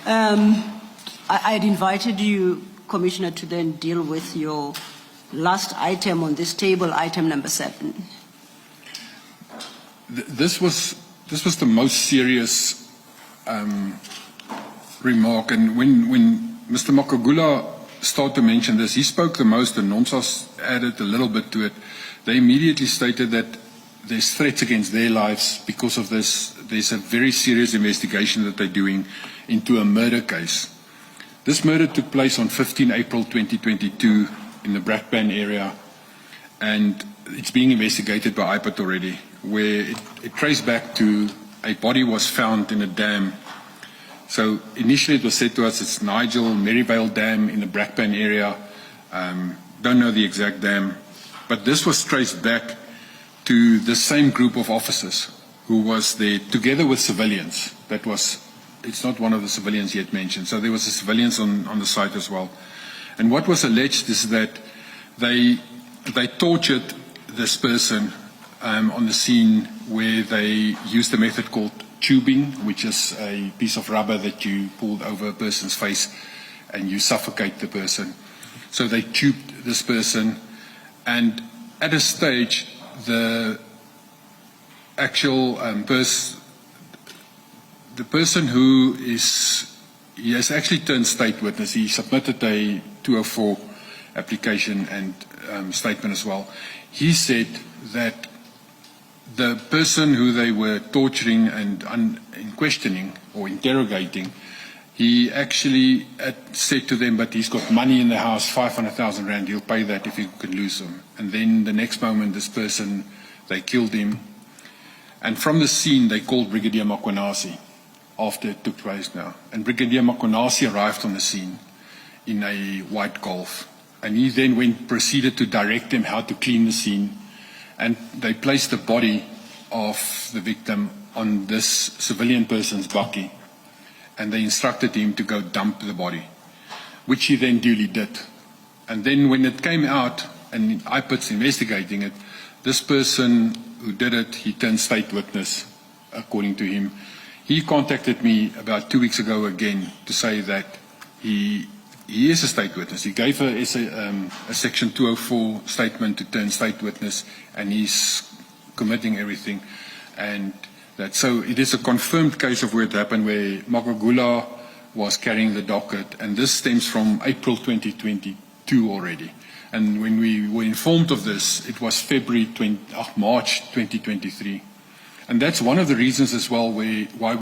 I had invited you, Commissioner, to then deal with your last item on this table, item number 7. This was the most serious remark, and when Mr. Makagula started to mention this, he spoke the most, and NOMSAS added a little bit to it. They immediately stated that there's threats against their lives because of this. There's a very serious investigation that they're doing into a murder case. This murder took place on 15 April 2022 in the Brakpan area, and it's being investigated by IPAT already, where it traced back to a body was found in a dam. So initially it was said to us it's Nigel Maryvale Dam in the Brakpan area. Don't know the exact dam, but this was traced back to the same group of officers who was there together with civilians. It's not one of the civilians yet mentioned, so there was civilians on the site as well. And what was alleged is that they tortured this person on the scene, where they used a method called tubing, which is a piece of rubber that you pulled over a person's face and you suffocate the person. So they tubed this person, and at a stage the actual the person who he has actually turned state witness. He submitted a 204 application and statement as well. He said that the person who they were torturing and in questioning or interrogating, he actually said to them, but he's got money in the house, 500,000 rand, he'll pay that if he could lose them. And then the next moment, this person, they killed him. And from the scene, they called Brigadier Makwanasi after it took place now. And Brigadier Makwanasi arrived on the scene in a white Golf. And he then proceeded to direct them how to clean the scene. And they placed the body of the victim on this civilian person's bakkie. And they instructed him to go dump the body, which he then duly did. And then when it came out, and IPAT's investigating it, this person who did it, he turned state witness, according to him. He contacted me about 2 weeks ago again to say that he is a state witness. He gave a Section 204 statement to turn state witness, and he's committing everything. And so it is a confirmed case of where it happened, where Makagula was carrying the docket, and this stems from April 2022 already. And when we were informed of this, it was March 2023. And that's one of the reasons as well why